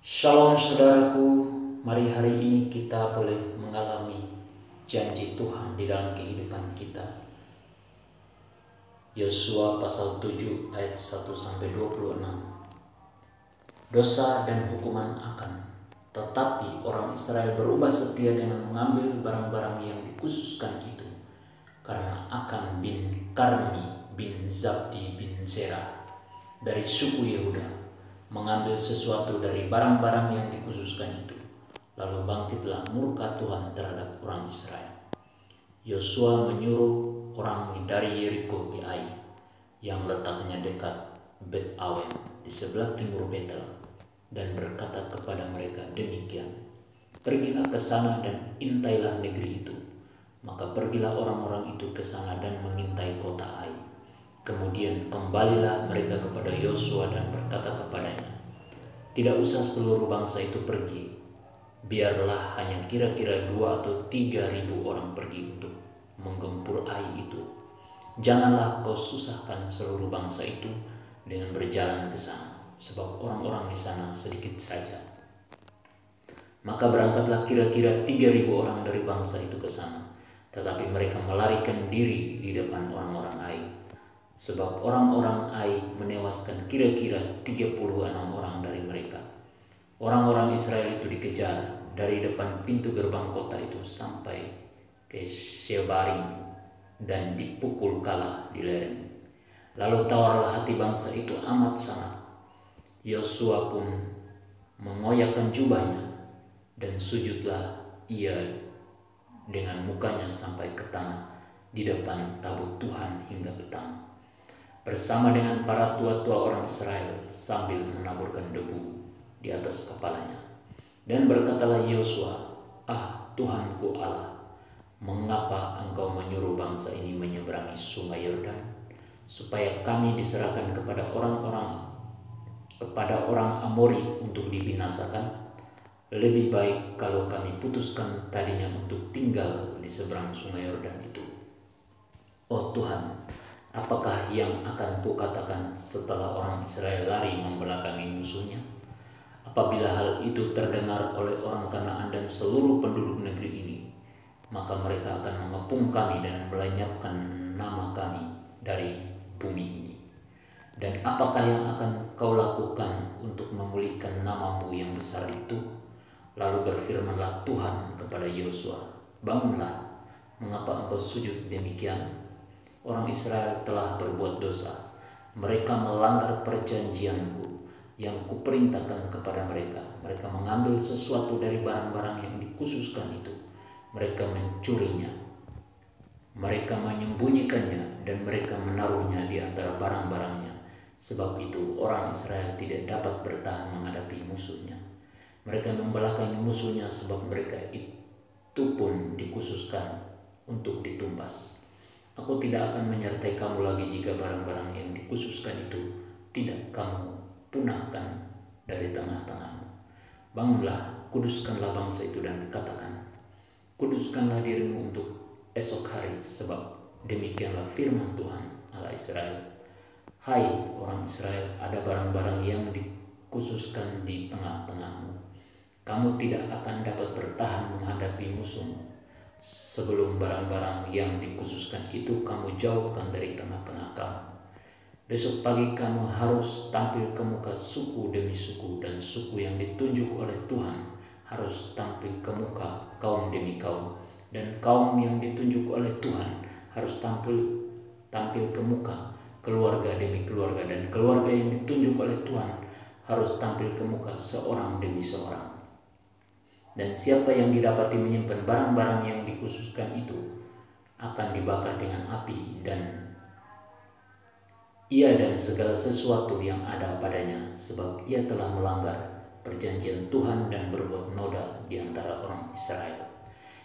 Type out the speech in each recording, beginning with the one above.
Shalom saudaraku, mari hari ini kita boleh mengalami janji Tuhan di dalam kehidupan kita. Yosua pasal 7 ayat 1-26. Dosa dan hukuman akan, tetapi orang Israel berubah setia dengan mengambil barang-barang yang dikhususkan itu, karena Akan bin Karmi bin Zabdi bin Zerah dari suku Yehuda mengambil sesuatu dari barang-barang yang dikhususkan itu. Lalu bangkitlah murka Tuhan terhadap orang Israel. Yosua menyuruh orang dari Yeriko ke Ai, yang letaknya dekat Bet Awen di sebelah timur Betel, dan berkata kepada mereka demikian, pergilah ke sana dan intailah negeri itu. Maka pergilah orang-orang itu ke sana dan mengintai kota Ai. Kemudian kembalilah mereka kepada Yosua dan berkata kepadanya, tidak usah seluruh bangsa itu pergi, biarlah hanya kira-kira 2 atau 3 ribu orang pergi untuk menggempur Ai itu. Janganlah kau susahkan seluruh bangsa itu dengan berjalan ke sana, sebab orang-orang di sana sedikit saja. Maka berangkatlah kira-kira 3.000 orang dari bangsa itu ke sana, tetapi mereka melarikan diri di depan orang-orang Ai. Sebab orang-orang Ai menewaskan kira-kira 36 orang dari mereka. Orang-orang Israel itu dikejar dari depan pintu gerbang kota itu sampai ke Shebarim dan dipukul kalah di lereng. Lalu tawarlah hati bangsa itu amat sangat. Yosua pun mengoyakkan jubahnya dan sujudlah ia dengan mukanya sampai ke tanah di depan tabut Tuhan hingga petang, bersama dengan para tua-tua orang Israel sambil menaburkan debu di atas kepalanya. Dan berkatalah Yosua, Tuhanku Allah, mengapa engkau menyuruh bangsa ini menyeberangi sungai Yordan, supaya kami diserahkan kepada orang Amori untuk dibinasakan? Lebih baik kalau kami putuskan tadinya untuk tinggal di seberang sungai Yordan itu. Oh Tuhan, apakah yang akan kukatakan setelah orang Israel lari membelakangi musuhnya? Apabila hal itu terdengar oleh orang Kanaan dan seluruh penduduk negeri ini, maka mereka akan mengepung kami dan melenyapkan nama kami dari bumi ini. Dan apakah yang akan kau lakukan untuk memulihkan namamu yang besar itu? Lalu berfirmanlah Tuhan kepada Yosua, bangunlah, mengapa engkau sujud demikian? Orang Israel telah berbuat dosa. Mereka melanggar perjanjianku yang kuperintahkan kepada mereka. Mereka mengambil sesuatu dari barang-barang yang dikhususkan itu. Mereka mencurinya. Mereka menyembunyikannya dan mereka menaruhnya di antara barang-barangnya. Sebab itu orang Israel tidak dapat bertahan menghadapi musuhnya. Mereka membelakangi musuhnya sebab mereka itu pun dikhususkan untuk ditumpas. Aku tidak akan menyertai kamu lagi jika barang-barang yang dikhususkan itu tidak kamu punahkan dari tengah-tengahmu. Bangunlah, kuduskanlah bangsa itu dan katakan, kuduskanlah dirimu untuk esok hari, sebab demikianlah firman Tuhan Allah Israel. Hai orang Israel, ada barang-barang yang dikhususkan di tengah-tengahmu. Kamu tidak akan dapat bertahan menghadapi musuhmu sebelum barang-barang yang dikhususkan itu kamu jauhkan dari tengah-tengah kamu. Besok pagi kamu harus tampil ke muka suku demi suku, dan suku yang ditunjuk oleh Tuhan harus tampil ke muka kaum demi kaum, dan kaum yang ditunjuk oleh Tuhan harus tampil ke muka keluarga demi keluarga, dan keluarga yang ditunjuk oleh Tuhan harus tampil ke muka seorang demi seorang. Dan siapa yang didapati menyimpan barang-barang yang dikhususkan itu akan dibakar dengan api, dan ia dan segala sesuatu yang ada padanya, sebab ia telah melanggar perjanjian Tuhan dan berbuat noda di antara orang Israel.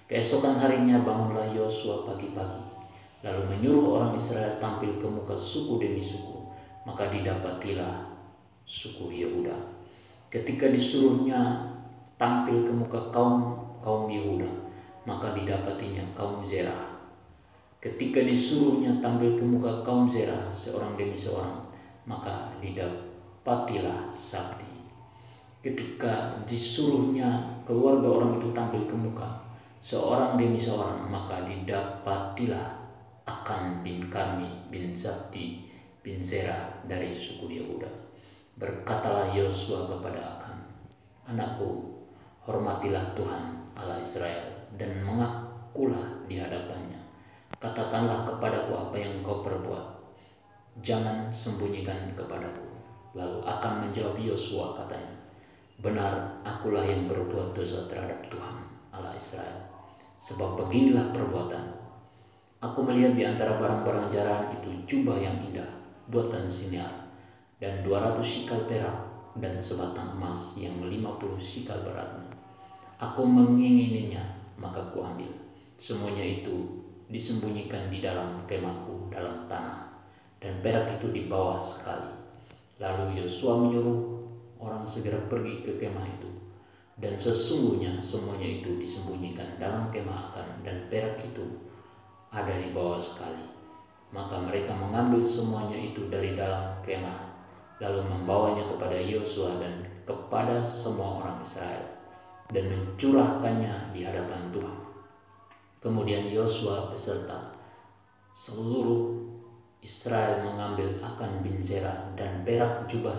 Keesokan harinya bangunlah Yosua pagi-pagi, lalu menyuruh orang Israel tampil ke muka suku demi suku. Maka didapatilah suku Yehuda. Ketika disuruhnya tampil ke muka kaum Yehuda, maka didapatinya kaum Zerah. Ketika disuruhnya tampil ke muka kaum Zerah seorang demi seorang, maka didapatilah Sabdi. ketika disuruhnya keluarga orang itu tampil ke muka, seorang demi seorang, maka didapatilah Akan bin Karmi bin Zabdi bin Zerah dari suku Yehuda. Berkatalah Yosua kepada Akan, "Anakku, hormatilah Tuhan Allah Israel dan mengakulah di hadapannya. Katakanlah kepadaku apa yang engkau perbuat. Jangan sembunyikan kepadaku." Lalu Akan menjawab Yosua, katanya, "Benar, akulah yang berbuat dosa terhadap Tuhan Allah Israel. Sebab beginilah perbuatanku. Aku melihat di antara barang-barang jarahan itu jubah yang indah, buatan Simear, dan 200 sikal perak, dan sebatang emas yang 50 sikal beratnya. Aku mengingininya, maka kuambil. Semuanya itu disembunyikan di dalam kemahku dalam tanah, dan perak itu di bawah sekali." Lalu Yosua menyuruh orang segera pergi ke kemah itu. Dan sesungguhnya semuanya itu disembunyikan dalam kemah Akan, dan perak itu ada di bawah sekali. Maka mereka mengambil semuanya itu dari dalam kemah, lalu membawanya kepada Yosua dan kepada semua orang Israel, dan mencurahkannya di hadapan Tuhan. Kemudian Yosua beserta seluruh Israel mengambil Akan bin Zerah dan perak jubah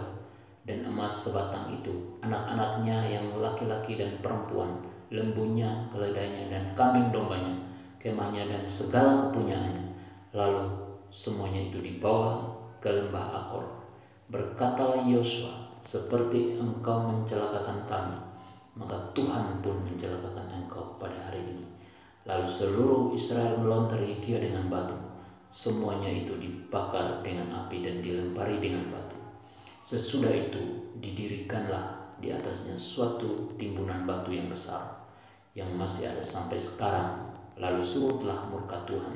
dan emas sebatang itu, anak-anaknya yang laki-laki dan perempuan, lembunya, keledainya, dan kambing dombanya, kemahnya, dan segala kepunyaannya. Lalu semuanya itu dibawa ke lembah Akor. Berkatalah Yosua, "Seperti engkau mencelakakan kami, maka Tuhan pun mencelakakan engkau pada hari ini." Lalu seluruh Israel melontari dia dengan batu. Semuanya itu dibakar dengan api dan dilempari dengan batu. Sesudah itu didirikanlah di atasnya suatu timbunan batu yang besar, yang masih ada sampai sekarang. Lalu surutlah murka Tuhan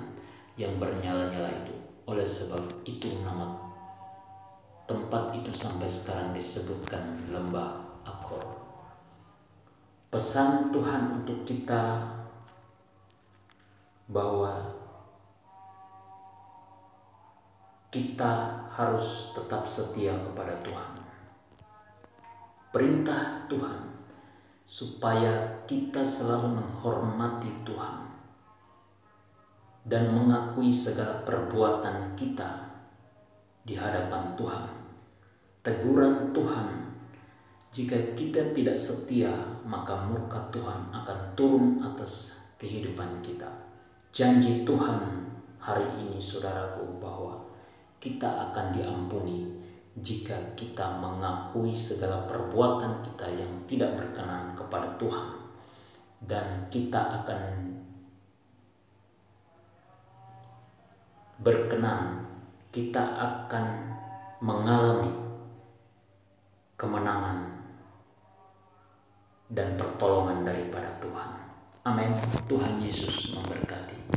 yang bernyala-nyala itu. Oleh sebab itu nama tempat itu sampai sekarang disebutkan lembah Akor. Pesan Tuhan untuk kita bahwa kita harus tetap setia kepada Tuhan. Perintah Tuhan supaya kita selalu menghormati Tuhan dan mengakui segala perbuatan kita di hadapan Tuhan. Teguran Tuhan, jika kita tidak setia, maka murka Tuhan akan turun atas kehidupan kita. Janji Tuhan hari ini, saudaraku, bahwa kita akan diampuni jika kita mengakui segala perbuatan kita yang tidak berkenan kepada Tuhan, dan kita akan berkenan, kita akan mengalami kemenangan dan pertolongan daripada Tuhan. Amin. Tuhan Yesus memberkati.